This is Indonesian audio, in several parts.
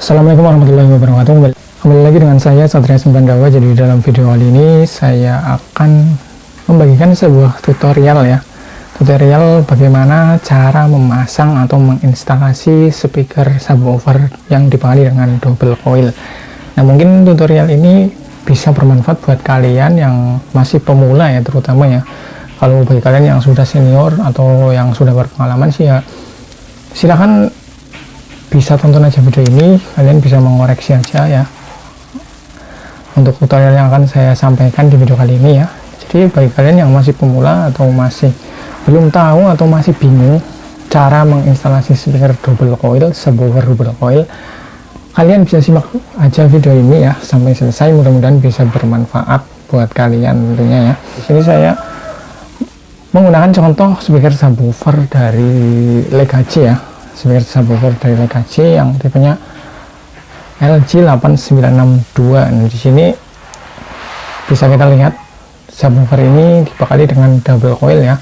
Assalamualaikum warahmatullahi wabarakatuh. Kembali lagi dengan saya Satria Sembandawa. Jadi dalam video kali ini saya akan membagikan sebuah tutorial ya. Tutorial bagaimana cara memasang atau menginstalasi speaker subwoofer yang dipanggali dengan double coil. Nah, mungkin tutorial ini bisa bermanfaat buat kalian yang masih pemula ya, terutama ya. Kalau bagi kalian yang sudah senior atau yang sudah berpengalaman sih ya, silahkan bisa tonton aja video ini, kalian bisa mengoreksi aja ya untuk tutorial yang akan saya sampaikan di video kali ini ya. Jadi bagi kalian yang masih pemula atau masih belum tahu atau masih bingung cara menginstalasi speaker double coil, subwoofer double coil, kalian bisa simak aja video ini ya sampai selesai, mudah-mudahan bisa bermanfaat buat kalian tentunya ya. Di sini saya menggunakan contoh speaker subwoofer dari Legacy ya, speaker subwoofer dari Legacy yang tipenya LG8962. Nah, di sini bisa kita lihat subwoofer ini dibekali dengan double coil ya.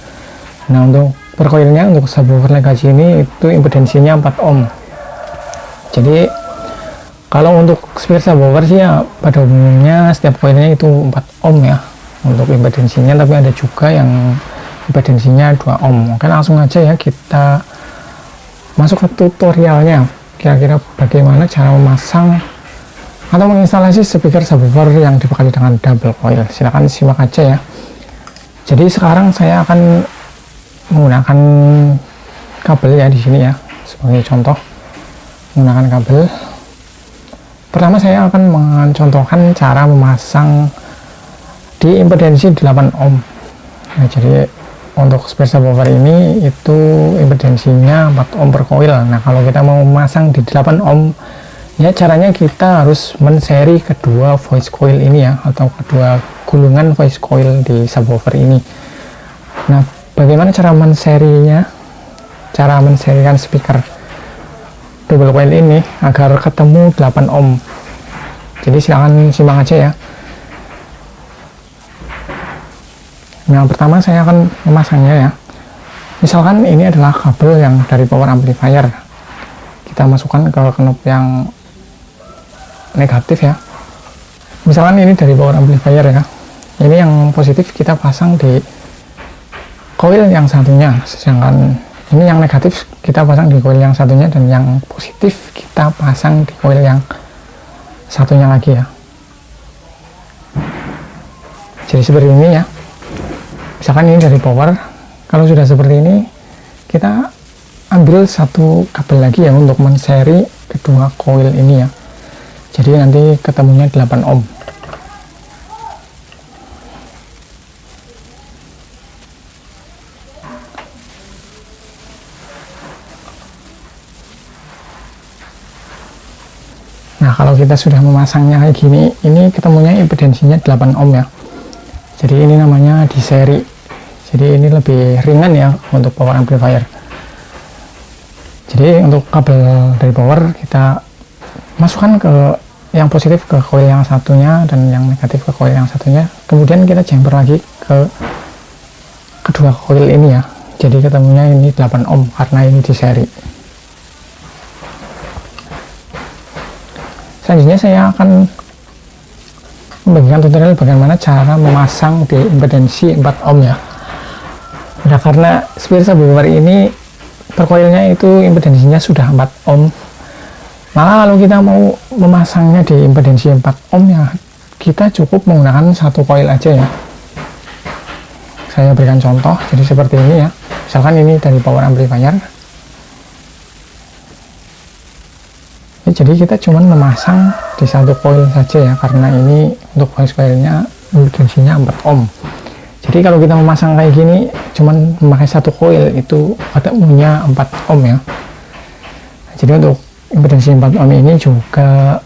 Nah, untuk per coilnya untuk subwoofer Legacy ini itu impedensinya 4 ohm. Jadi kalau untuk speaker subwoofer sih ya pada umumnya setiap coilnya itu 4 ohm ya untuk impedensinya, tapi ada juga yang impedensinya 2 ohm. Oke, langsung aja ya kita masuk ke tutorialnya, kira-kira bagaimana cara memasang atau menginstalasi speaker subwoofer yang dibekali dengan double coil. Silahkan simak aja ya. Jadi sekarang saya akan menggunakan kabel ya di sini ya, sebagai contoh menggunakan kabel. Pertama saya akan mencontohkan cara memasang di impedensi 8 ohm. Nah, jadi untuk speaker subwoofer ini itu impedensinya 4 ohm per coil. Nah, kalau kita mau memasang di 8 ohm ya, caranya kita harus menseri kedua voice coil ini ya, atau kedua gulungan voice coil di subwoofer ini. Nah, bagaimana cara menserinya, cara menserikan speaker double coil ini agar ketemu 8 ohm. Jadi silahkan simak aja ya. Yang pertama saya akan memasangnya ya. Misalkan ini adalah kabel yang dari power amplifier, kita masukkan ke knob yang negatif ya. Misalkan ini dari power amplifier ya, ini yang positif kita pasang di coil yang satunya, sedangkan ini yang negatif kita pasang di coil yang satunya, dan yang positif kita pasang di coil yang satunya lagi ya. Jadi seperti ini ya. Misalkan ini dari power, kalau sudah seperti ini kita ambil satu kabel lagi ya untuk menseri kedua coil ini ya. Jadi nanti ketemunya 8 ohm. Nah, kalau kita sudah memasangnya kayak gini, ini ketemunya impedensinya 8 ohm ya. Jadi ini namanya di seri. Jadi ini lebih ringan ya untuk power amplifier. Jadi untuk kabel dari power kita masukkan ke yang positif ke coil yang satunya dan yang negatif ke coil yang satunya. Kemudian kita jumper lagi ke kedua coil ini ya. Jadi ketemunya ini 8 ohm karena ini di seri. Selanjutnya saya akan membagikan tutorial bagaimana cara memasang di impedensi 4 ohm ya. Nah, karena speaker subwoofer ini per coilnya itu impedensinya sudah 4 ohm, maka kalau kita mau memasangnya di impedensi 4 ohm ya, kita cukup menggunakan satu coil aja ya. Saya berikan contoh, jadi seperti ini ya. Misalkan ini dari power amplifier. Jadi kita cuma memasang di satu coil saja ya, karena ini untuk voice coilnya impedensinya 4 ohm. Jadi kalau kita memasang kayak gini cuman memakai satu coil itu ketemunya 4 ohm ya. Jadi untuk impedensi 4 ohm ini juga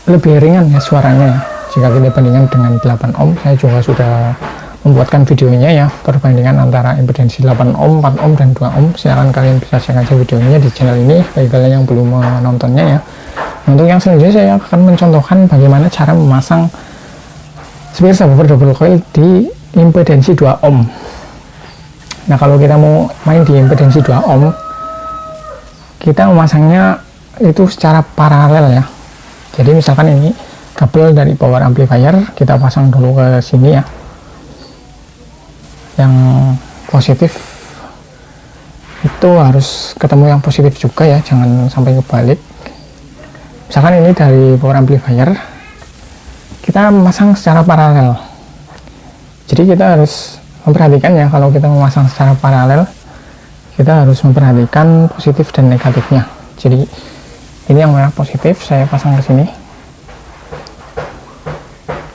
lebih ringan ya suaranya ya, jika kita bandingkan dengan 8 ohm. Saya juga sudah membuatkan videonya ya, perbandingan antara impedensi 8 ohm, 4 ohm, dan 2 ohm. Silahkan kalian bisa cek aja videonya di channel ini bagi kalian yang belum menontonnya ya. Untuk yang selanjutnya saya akan mencontohkan bagaimana cara memasang speaker subwoofer double coil di impedensi 2 ohm. Nah, kalau kita mau main di impedensi 2 ohm, kita memasangnya itu secara paralel ya. Jadi misalkan ini kabel dari power amplifier kita pasang dulu ke sini ya, yang positif itu harus ketemu yang positif juga ya, jangan sampai kebalik. Misalkan ini dari power amplifier kita memasang secara paralel, jadi kita harus memperhatikan ya, kalau kita memasang secara paralel kita harus memperhatikan positif dan negatifnya. Jadi ini yang merah positif saya pasang ke sini.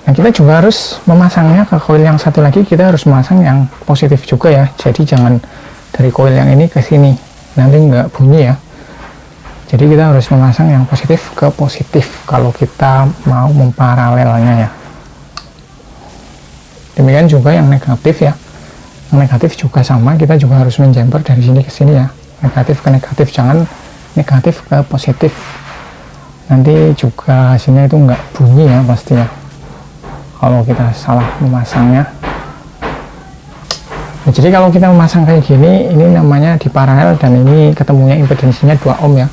Nah, kita juga harus memasangnya ke koil yang satu lagi, kita harus memasang yang positif juga ya. Jadi jangan dari koil yang ini ke sini, nanti nggak bunyi ya. Jadi kita harus memasang yang positif ke positif kalau kita mau memparalelnya ya. Demikian juga yang negatif ya. Yang negatif juga sama, kita juga harus menjumper dari sini ke sini ya. Negatif ke negatif, jangan negatif ke positif. Nanti juga hasilnya itu nggak bunyi ya pastinya, kalau kita salah memasangnya. Nah, jadi kalau kita memasang kayak gini, ini namanya di paralel, dan ini ketemunya impedensinya 2 ohm ya.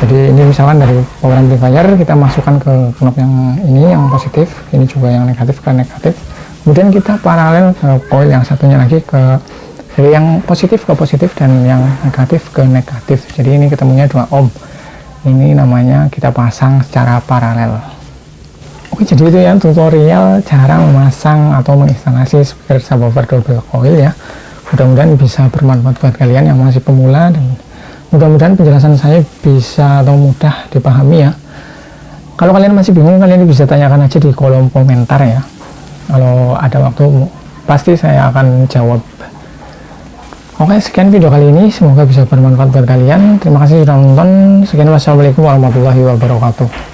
Jadi ini misalkan dari power amplifier kita masukkan ke knob yang ini yang positif, ini juga yang negatif ke negatif, kemudian kita paralel ke coil yang satunya lagi ke, jadi yang positif ke positif dan yang negatif ke negatif. Jadi ini ketemunya 2 ohm. Ini namanya kita pasang secara paralel. Oke, jadi itu ya tutorial cara memasang atau menginstalasi speaker subwoofer double coil ya. Mudah-mudahan bisa bermanfaat buat kalian yang masih pemula, dan mudah-mudahan penjelasan saya bisa atau mudah dipahami ya. Kalau kalian masih bingung, kalian bisa tanyakan aja di kolom komentar ya. Kalau ada waktu pasti saya akan jawab. Oke, sekian video kali ini, semoga bisa bermanfaat buat kalian. Terima kasih sudah nonton. Sekian, wassalamualaikum warahmatullahi wabarakatuh.